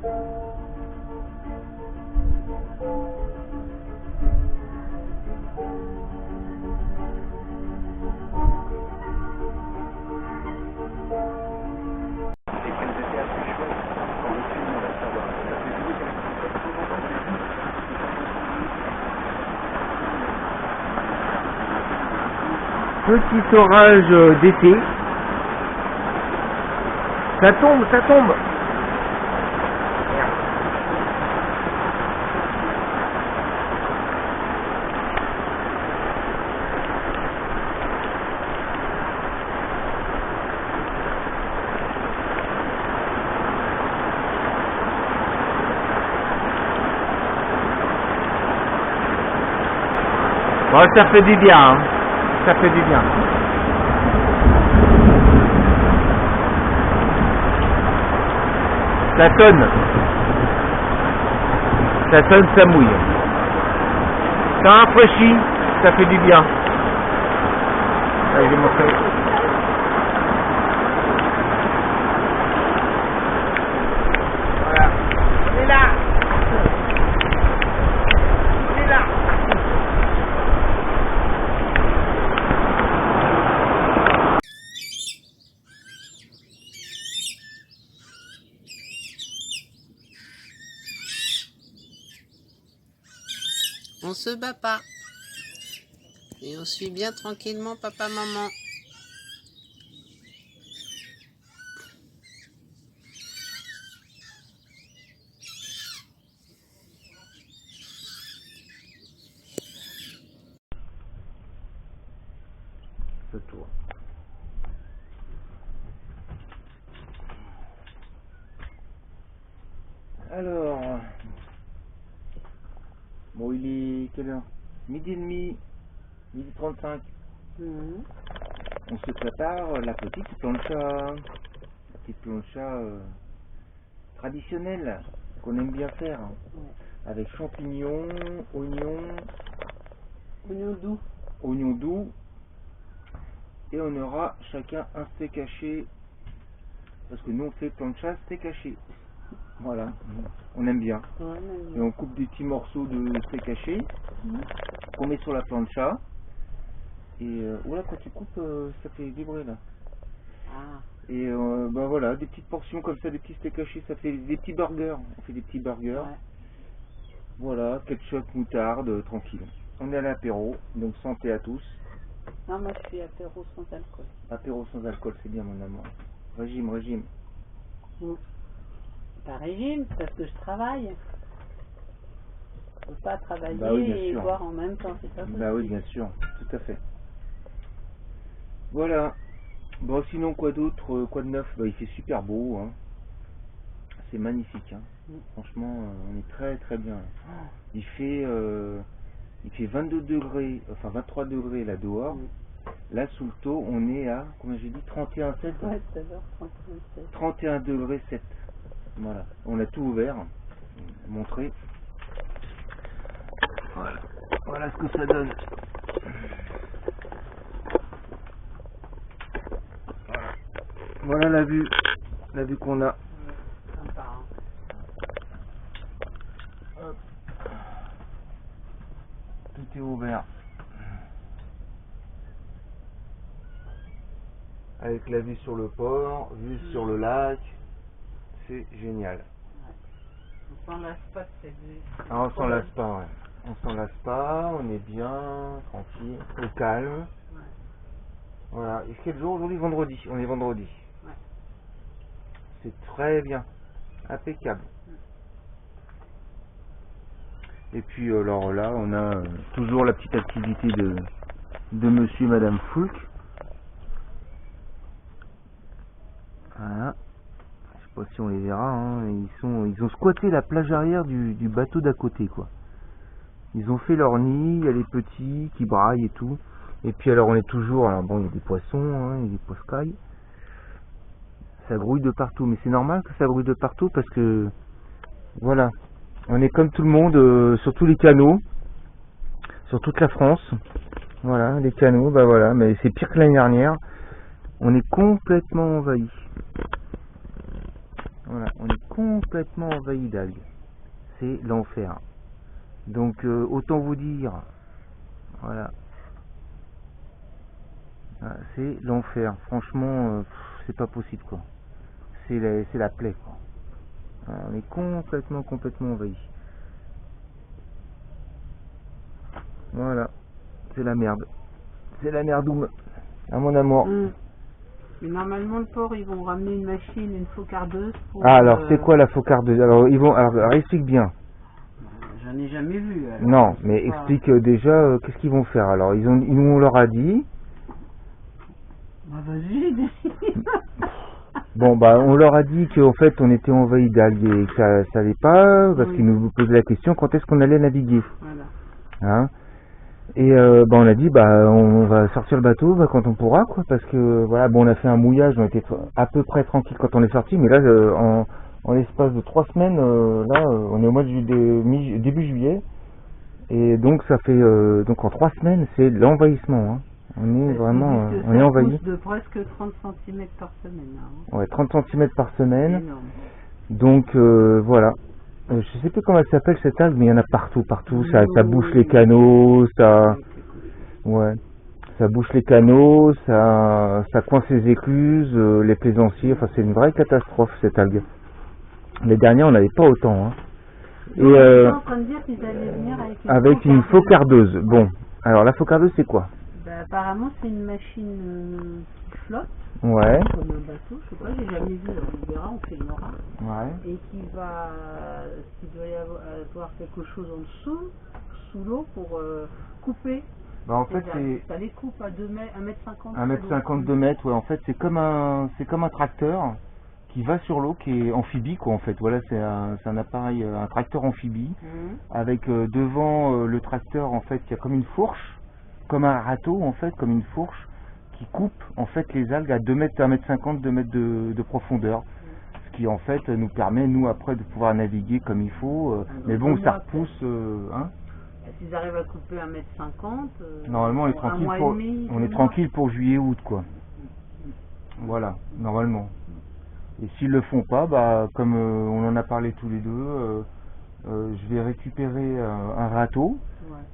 Petit orage d'été. Ça tombe, ça tombe. Bon, ça fait du bien, hein. Ça fait du bien. Ça tonne. Ça tonne, ça mouille. Ça rafraîchit, ça fait du bien. Allez, je vais montrer. Voilà. On est là. On est là. On se bat pas. Et on suit bien tranquillement papa, maman. Ce tour. Alors, bon, il est quelle heure? Midi et demi, midi 35. On se prépare la petite plancha traditionnelle qu'on aime bien faire, avec champignons, oignons doux, et on aura chacun un steak haché, parce que nous on fait plancha steak haché. Voilà, on aime bien. Et on coupe des petits morceaux de steak haché qu'on met sur la plancha. Et voilà, quand tu coupes, ça fait vibrer là. Et ben voilà, des petites portions comme ça, des petits steaks hachés, ça fait des petits burgers. On fait des petits burgers. Voilà, ketchup, moutarde, tranquille. On est à l'apéro, donc santé à tous. Non, moi je suis apéro sans alcool. Apéro sans alcool, c'est bien mon amour. Régime. Pas régime, parce que je travaille. Je peux pas travailler et sûr. boire en même temps, c'est pas possible. Bah oui, bien sûr, tout à fait. Voilà. Bon, sinon quoi d'autre, quoi de neuf? Bah, il fait super beau, hein. C'est magnifique, hein. Franchement, on est très très bien. Il fait 22 degrés, enfin 23 degrés là dehors. Là sous le taux, on est à, combien j'ai dit, 31,7. Ouais, tout à l'heure, 31,7. 31 degrés 7. Voilà, on a tout ouvert. Montrer. Voilà ce que ça donne. Voilà la vue qu'on a. Sympa, hein. Hop. Tout est ouvert. Avec la vue sur le port, vue sur le lac. C'est génial. On s'en lasse pas de cette vue. Ah, on s'en lasse pas, ouais. On s'en lasse pas, on est bien, tranquille, au calme. Voilà. Et quel jour aujourd'hui? Vendredi. On est vendredi. C'est très bien. Impeccable. Et puis alors là, on a toujours la petite activité de monsieur et madame Foulk. Voilà. Je sais pas si on les verra, hein. Ils ont squatté la plage arrière du bateau d'à côté, quoi. Ils ont fait leur nid, il y a les petits qui braillent et tout. Et puis alors on est toujours, alors bon, il y a des poissons, hein, il y a des poiscailles. Ça grouille de partout, mais c'est normal que ça grouille de partout parce que voilà, on est comme tout le monde sur tous les canaux, sur toute la France. Voilà, les canaux, bah voilà, mais c'est pire que l'année dernière. On est complètement envahi. Voilà, on est complètement envahi d'algues. C'est l'enfer. Donc autant vous dire, voilà, c'est l'enfer. Franchement, c'est pas possible quoi. C'est la plaie quoi. Voilà, on est complètement envahi. Voilà, c'est la merde. C'est la merdoum. À mon amour. Mais normalement, le port, ils vont ramener une machine, une focardeuse pour... Ah, alors c'est quoi la focardeuse? Alors ils vont, alors explique bien. J'en ai jamais vu. Alors, non, mais explique déjà qu'est-ce qu'ils vont faire. Alors on leur a dit. Bah vas-y, décide. Bon, bah on leur a dit qu'en fait on était envahi d'algues et que ça savait pas, parce qu'ils nous posaient la question quand est-ce qu'on allait naviguer. Voilà. Hein? Et bah on a dit bah on va sortir le bateau quand on pourra quoi, parce que voilà, bon on a fait un mouillage, on était à peu près tranquille quand on est sorti, mais là en l'espace de 3 semaines, là on est au mois de début juillet, et donc ça fait donc en 3 semaines c'est l'envahissement. Hein. On est vraiment on est envahi. De presque 30 cm par semaine. Hein. Ouais, 30 cm par semaine. Énorme. Donc voilà. Je sais plus comment elle s'appelle cette algue, mais il y en a partout. Ça bouche les canaux, ça bouche les canaux, ça coince les écluses, les plaisanciers. Enfin, c'est une vraie catastrophe cette algue. Les derniers, on n'avait pas autant. Hein. Et ils sont en train de dire qu'ils allaient venir avec une focardeuse. Bon, alors la focardeuse, c'est quoi? Bah, apparemment, c'est une machine qui flotte. Ouais. Comme un bateau, je sais pas, j'ai jamais vu, on verra, on filmera. Ouais. Et s'il doit y avoir quelque chose en dessous, sous l'eau, pour couper. Bah en fait ça les coupe à 1m50. 1m50, 2 mètres, ouais, en fait c'est comme un tracteur qui va sur l'eau, qui est amphibie quoi en fait. Voilà, c'est un appareil, un tracteur amphibie, avec devant le tracteur en fait, il y a comme une fourche, comme un râteau en fait, comme une fourche, qui coupe en fait les algues à 2 mètres, 1m50, 2 mètres de profondeur, ce qui en fait nous permet nous après de pouvoir naviguer comme il faut, mais bon ça repousse hein. S'ils arrivent à couper 1m50, normalement on est tranquille pour juillet-août quoi. Voilà, normalement. Et s'ils le font pas, bah comme on en a parlé tous les deux, je vais récupérer un râteau.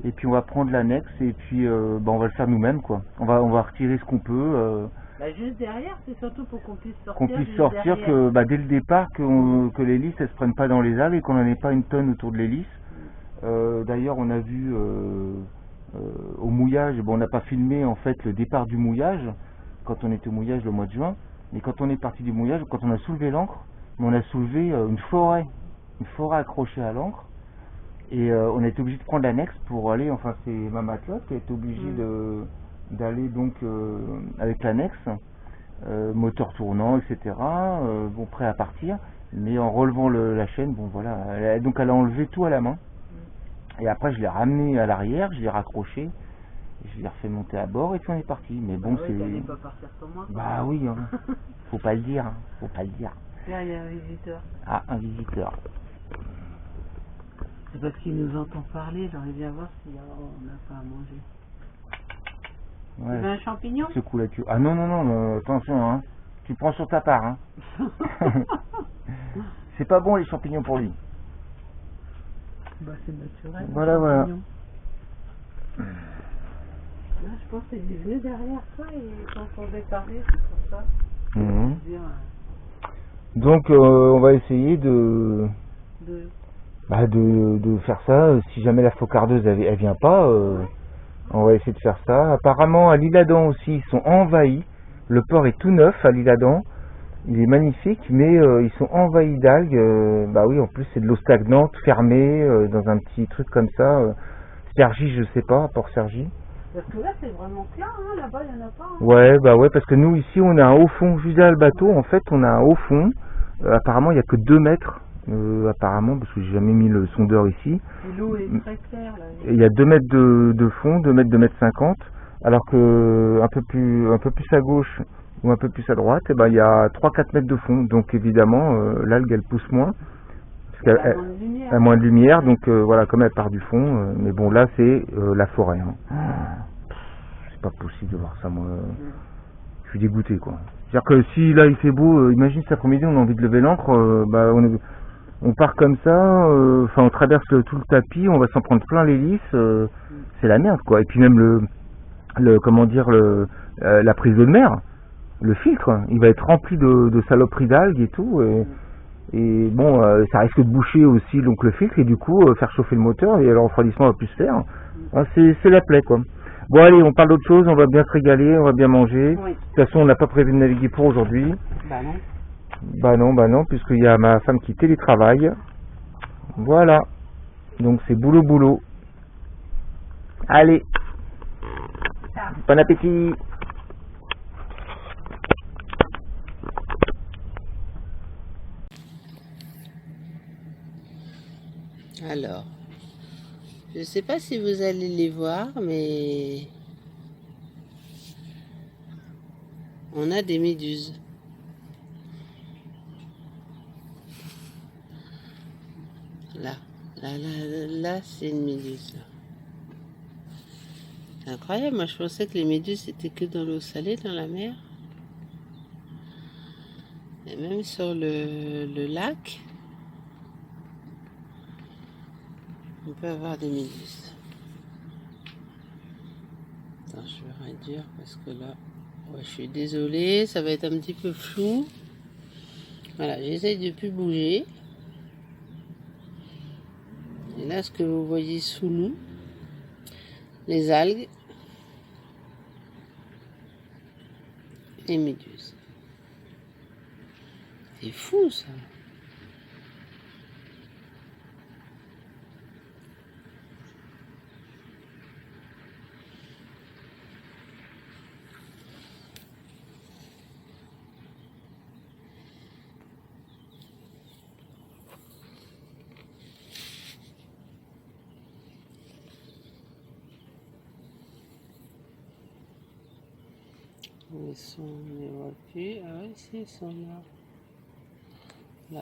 Et puis on va prendre l'annexe et puis bah, on va le faire nous-mêmes quoi. On va retirer ce qu'on peut. Bah, juste derrière, c'est surtout pour qu'on puisse sortir. Qu'on puisse sortir que bah, dès le départ que l'hélice elle se prenne pas dans les algues et qu'on n'en ait pas une tonne autour de l'hélice. D'ailleurs on a vu au mouillage, bon on n'a pas filmé en fait le départ du mouillage quand on était au mouillage le mois de juin, mais quand on est parti du mouillage, quand on a soulevé l'ancre, on a soulevé une forêt accrochée à l'ancre. Et on a été obligé de prendre l'annexe pour aller, enfin c'est ma matelote qui a été obligée d'aller donc avec l'annexe, moteur tournant, etc. Bon, prêt à partir, mais en relevant la chaîne, bon voilà, donc elle a enlevé tout à la main. Et après je l'ai ramené à l'arrière, je l'ai raccroché, je l'ai refait monter à bord et puis on est parti. Mais bon, c'est... T'allais pas partir sans moi. Bah oui, hein. Faut pas le dire, hein. Faut pas le dire. Là, il y a un visiteur. Ah, un visiteur. C'est parce qu'il nous entend parler, j'aurais bien voir si on n'a pas à manger. Ouais. Tu veux un champignon? Secoue la queue. Ah non, attention, hein. Tu prends sur ta part, hein. C'est pas bon les champignons pour lui. Bah c'est naturel. Voilà. Là, je pense qu'il est venu derrière toi et quand on avait parlé, c'est pour ça. Donc on va essayer de faire ça. Si jamais la focardeuse elle vient pas, on va essayer de faire ça. Apparemment à l'Isle-Adam aussi ils sont envahis. Le port est tout neuf à l'Isle-Adam. Il est magnifique, mais ils sont envahis d'algues. Bah oui, en plus c'est de l'eau stagnante, fermée, dans un petit truc comme ça. Cergy, je sais pas, à Port Cergy. Parce que là c'est vraiment plat, hein, là-bas il n'y en a pas. Hein. Ouais, bah ouais, parce que nous ici on a un haut fond, juste derrière le bateau, en fait on a un haut fond. Apparemment il n'y a que 2 mètres, apparemment, parce que j'ai jamais mis le sondeur ici. Et l'eau est très claire là. Il y a 2 mètres de fond, 2 mètres, 2 mètres 50, alors que un peu plus à gauche ou un peu plus à droite, et ben il y a 3-4 mètres de fond, donc évidemment l'algue elle pousse moins, parce qu'elle a moins de lumière, donc voilà, comme elle part du fond, mais bon là c'est la forêt. Hein. C'est pas possible de voir ça moi. Je suis dégoûté, quoi. C'est-à-dire que si là il fait beau, imagine cet après-midi on a envie de lever l'ancre, on part comme ça, enfin on traverse tout le tapis, on va s'en prendre plein l'hélice, c'est la merde, quoi. Et puis même comment dire, la prise de mer, le filtre, il va être rempli de saloperies d'algues et tout, et bon, ça risque de boucher aussi donc le filtre et du coup faire chauffer le moteur et le refroidissement va plus se faire. Hein, c'est la plaie, quoi. Bon allez, on parle d'autre chose, on va bien se régaler, on va bien manger. Oui. De toute façon, on n'a pas prévu de naviguer pour aujourd'hui. Bah non. Bah non, puisqu'il y a ma femme qui télétravaille. Voilà. Donc c'est boulot boulot. Allez. Bon appétit. Alors, je ne sais pas si vous allez les voir, mais on a des méduses. Là, c'est une méduse. C'est incroyable, moi je pensais que les méduses c'était que dans l'eau salée, dans la mer. Et même sur le lac, on peut avoir des méduses. Attends, je vais réduire parce que là, ouais, je suis désolée, ça va être un petit peu flou. Voilà, j'essaye de plus bouger. Et là, ce que vous voyez sous nous, les algues, les méduses. C'est fou ça. Ils sont, on les voit plus. Ah oui, si, ils sont là.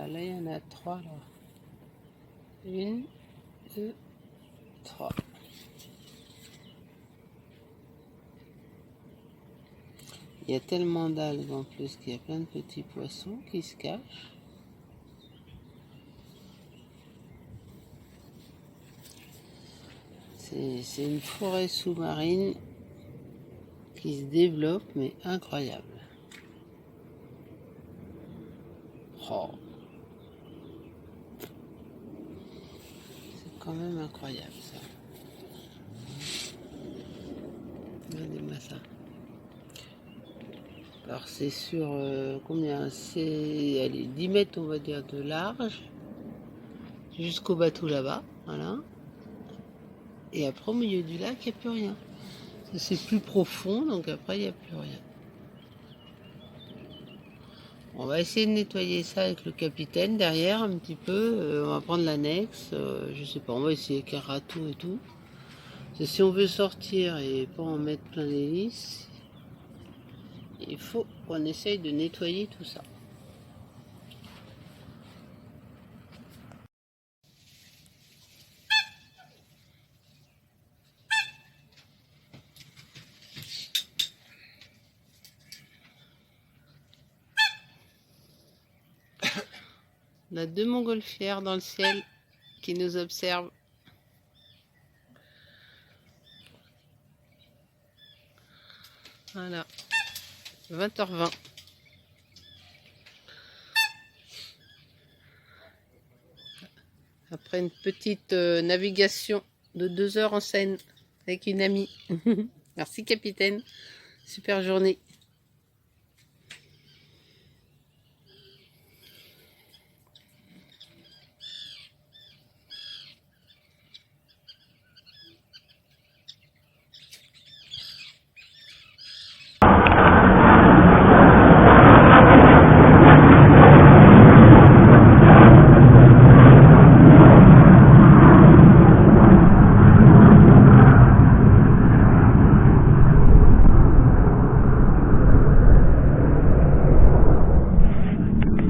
Là, il y en a 3 là. 1, 2, 3. Il y a tellement d'algues en plus qu'il y a plein de petits poissons qui se cachent. C'est une forêt sous-marine qui se développe, mais incroyable. Oh. C'est quand même incroyable ça. Regardez-moi ça. Alors c'est sur combien? C'est, allez, 10 mètres on va dire de large jusqu'au bateau là-bas, voilà. Et après au milieu du lac il n'y a plus rien. C'est plus profond, donc après il n'y a plus rien. On va essayer de nettoyer ça avec le capitaine derrière un petit peu. On va prendre l'annexe, je sais pas, on va essayer avec un râteau et tout. Parce que si on veut sortir et pas en mettre plein l'hélice, il faut qu'on essaye de nettoyer tout ça. On a 2 montgolfières dans le ciel qui nous observent. Voilà, 20h20. Après une petite navigation de 2 heures en Seine avec une amie. Merci capitaine, super journée.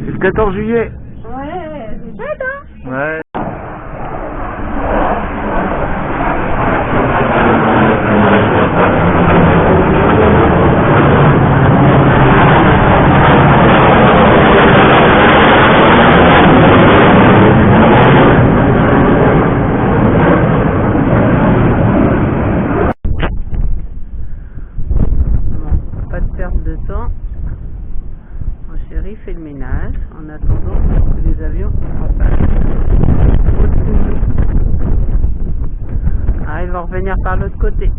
C'est le 14 juillet. Ouais, c'est chouette, hein? Ouais. de temps, mon chéri fait le ménage en attendant que les avions repassent au-dessus de nous. Ah, ils vont revenir par l'autre côté.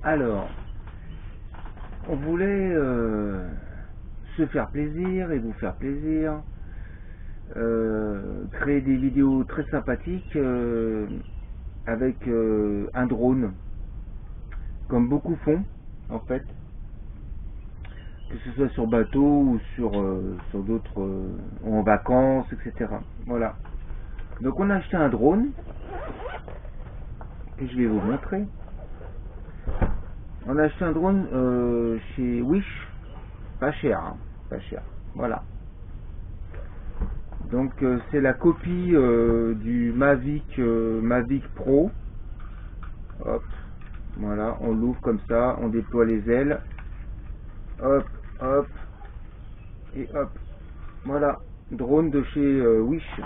Alors, on voulait se faire plaisir et vous faire plaisir, créer des vidéos très sympathiques avec un drone, comme beaucoup font en fait, que ce soit sur bateau ou sur d'autres, en vacances, etc. Voilà. Donc on a acheté un drone que je vais vous montrer. On a acheté un drone chez Wish, pas cher, hein, pas cher. Voilà. Donc c'est la copie du Mavic Pro. Hop, voilà, on l'ouvre comme ça, on déploie les ailes. Hop, hop, et hop. Voilà, drone de chez Wish,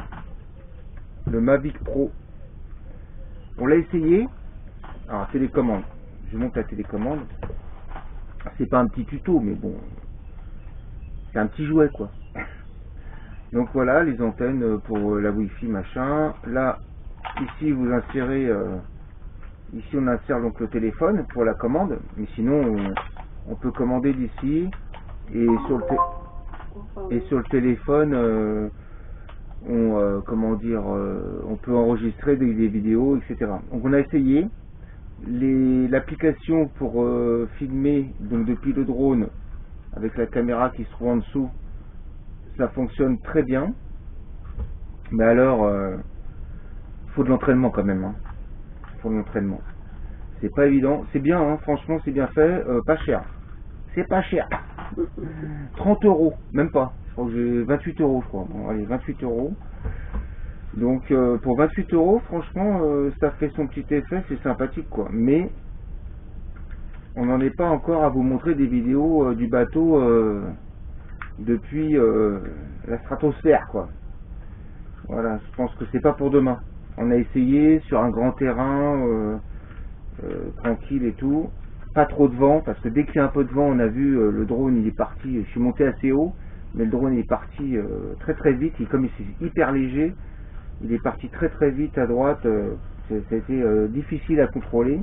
le Mavic Pro. On l'a essayé. Alors télécommande. Je monte la télécommande. C'est pas un petit tuto, mais bon, c'est un petit jouet quoi. Donc voilà, les antennes pour la Wi-Fi machin. Là, ici vous insérez, ici on insère donc le téléphone pour la commande, mais sinon on peut commander d'ici et sur le téléphone, comment dire, on peut enregistrer des vidéos, etc. Donc on a essayé. L'application pour filmer donc depuis le drone avec la caméra qui se trouve en dessous, ça fonctionne très bien, mais alors faut de l'entraînement quand même, hein. Faut de l'entraînement, c'est pas évident, c'est bien, hein, franchement c'est bien fait, pas cher, c'est pas cher. 30 €, même pas, je crois que j'ai 28 €, je crois. Bon, allez, 28 €. Donc pour 28 €, franchement, ça fait son petit effet, c'est sympathique quoi. Mais on n'en est pas encore à vous montrer des vidéos du bateau depuis la stratosphère quoi. Voilà, je pense que c'est pas pour demain. On a essayé sur un grand terrain, tranquille et tout, pas trop de vent, parce que dès qu'il y a un peu de vent, on a vu le drone il est parti. Je suis monté assez haut, mais le drone il est parti très très vite. Et comme il est hyper léger, il est parti très très vite à droite, ça a été difficile à contrôler.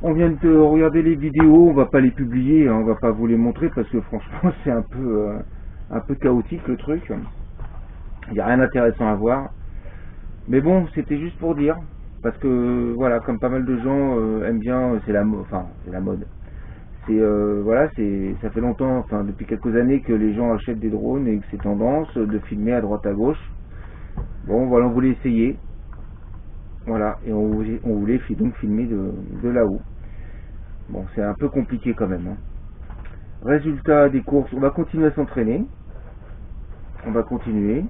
On vient de regarder les vidéos, on va pas les publier, hein, on va pas vous les montrer parce que franchement c'est un peu chaotique le truc. Il n'y a rien d'intéressant à voir. Mais bon, c'était juste pour dire, parce que voilà, comme pas mal de gens aiment bien, c'est la mode. C'est voilà, ça fait longtemps, enfin depuis quelques années que les gens achètent des drones et que c'est tendance de filmer à droite à gauche. Bon voilà, on voulait essayer, voilà, et on voulait donc filmer de là-haut. Bon, c'est un peu compliqué quand même, hein. Résultat des courses, on va continuer à s'entraîner, on va continuer,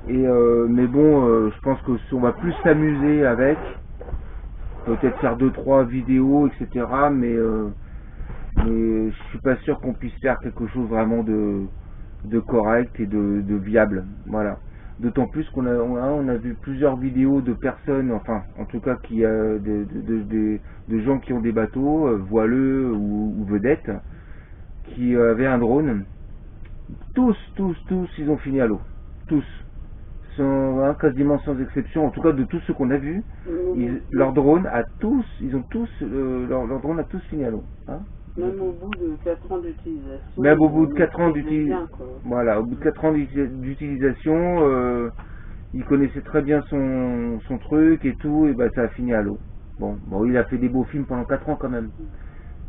et mais bon, je pense que on va plus s'amuser avec, peut-être faire 2-3 vidéos, etc. Mais je suis pas sûr qu'on puisse faire quelque chose vraiment de correct et de viable, voilà. D'autant plus qu'on a vu plusieurs vidéos de personnes, enfin en tout cas de gens qui ont des bateaux, voileux ou vedettes, qui avaient un drone. Tous ils ont fini à l'eau, tous, quasiment sans exception, en tout cas de tous ceux qu'on a vus, leur drone a tous, ils ont tous, leur drone a tous fini à l'eau, hein. Même au bout de 4 ans d'utilisation. Même au bout de 4 ans d'utilisation. Voilà, au bout de 4 ans d'utilisation, il connaissait très bien son truc et tout, et bah ça a fini à l'eau. Bon, il a fait des beaux films pendant 4 ans quand même.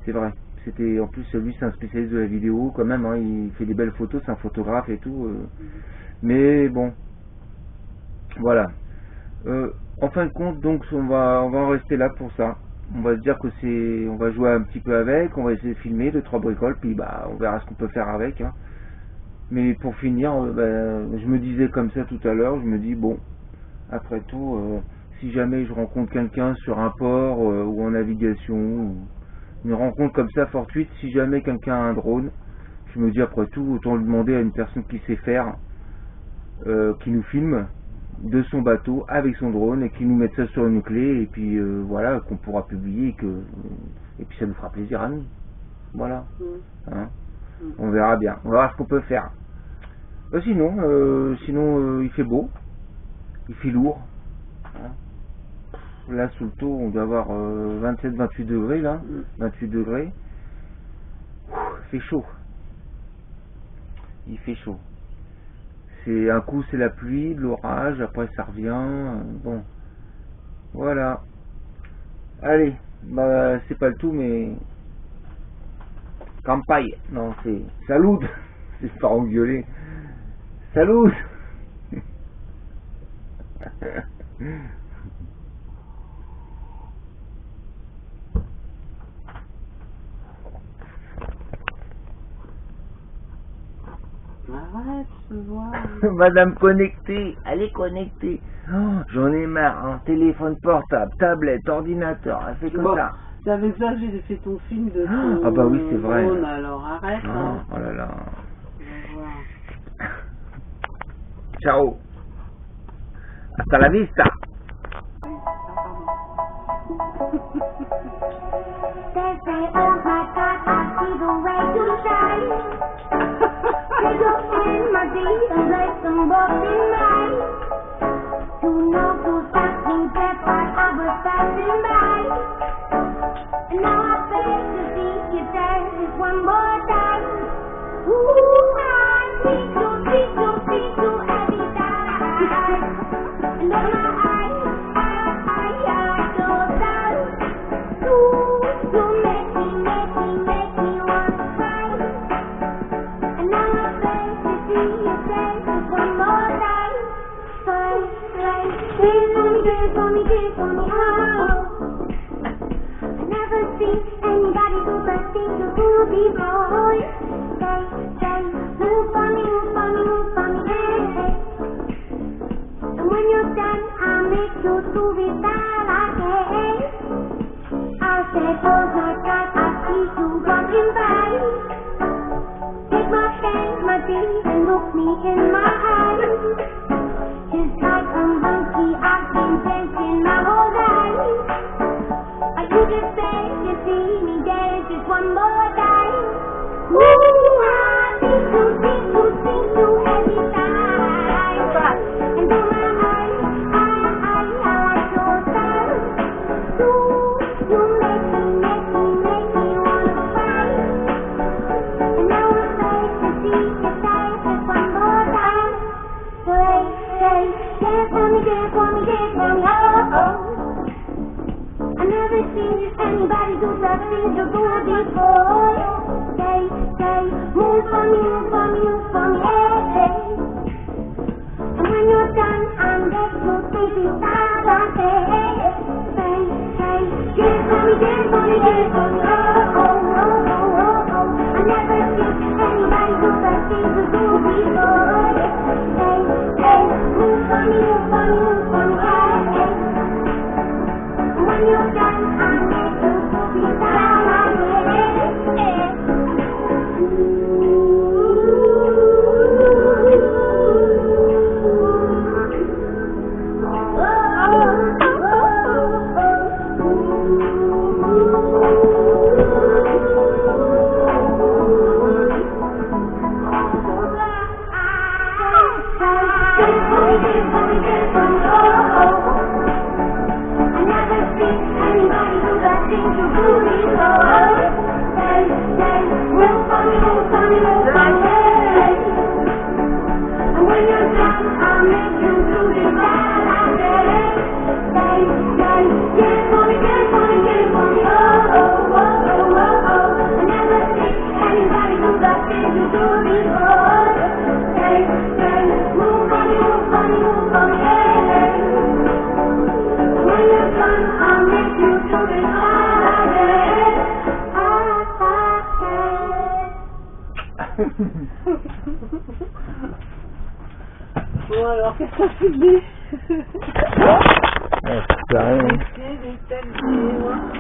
C'est vrai. C'était, en plus, lui, c'est un spécialiste de la vidéo quand même, hein, il fait des belles photos, c'est un photographe et tout. Mais bon, voilà. En fin de compte, donc, on va en rester là pour ça. On va se dire que on va jouer un petit peu avec, on va essayer de filmer 2-3 bricoles, puis bah, on verra ce qu'on peut faire avec. Hein. Mais pour finir, je me disais comme ça tout à l'heure, je me dis, bon, après tout, si jamais je rencontre quelqu'un sur un port ou en navigation, ou une rencontre comme ça fortuite, si jamais quelqu'un a un drone, je me dis après tout, autant le demander à une personne qui sait faire, qui nous filme de son bateau avec son drone et qui nous mette ça sur une clé et puis voilà, qu'on pourra publier et puis ça nous fera plaisir à nous. Voilà. Hein, on verra bien, on verra ce qu'on peut faire. Sinon il fait beau, il fait lourd. Hein. Là sous le taux on doit avoir 27-28 degrés là, 28 degrés. Il fait chaud. Il fait chaud. C'est un coup c'est la pluie, l'orage, après ça revient. Bon. Voilà. Allez, bah c'est pas le tout mais campagne. Non, c'est salut. C'est pas engueulé. Salut. Arrête, je vois. Madame connectée, elle est connectée. Oh, j'en ai marre, hein. Téléphone portable, tablette, ordinateur, elle fait comme ça. C'est avec ça que j'ai fait ton film de ton ah bah oui, c'est vrai. drone, alors arrête. Hein. Oh là là. On va voir. Ciao. Hasta la vista. They say, oh my God, I see the way you shine. Take your hand, my dear, and let them walk in mine. To know to stop me dead while I was passing by. And now I beg to see you dance one more time. Ooh, I need you every time. And on my eyes, I don't doubt. You make me wanna cry. And now I beg to see you dance one more time. Dance for me, oh. I never seen anybody do the things you do before. Say, move for me, hey. And when you're done, I'll make you do it that again. I said, oh my God, I see you walking by. Take my hand, my dear, and look me in my eyes. Just like a monkey, I've been dancing my whole life. Are you just beg to see me dance just one more time? Ooh, I think you every time. And on my eyes, I like your style. You make me wanna cry. And now I'm beg to see you dance just one more time. Say, dance for me, oh. I never seen anybody do the things you do before. Say, move for me, hey. And when you're done, I'm left to think inside of it. Say, give for me, oh. I never seen anybody do the things you do before. Say, move for me, hey. When you're done, I'm left to think inside of it. Oh, Bon alors, qu'est-ce qu'on fait? Ouais, c'est rien. C'est des tabliers, moi.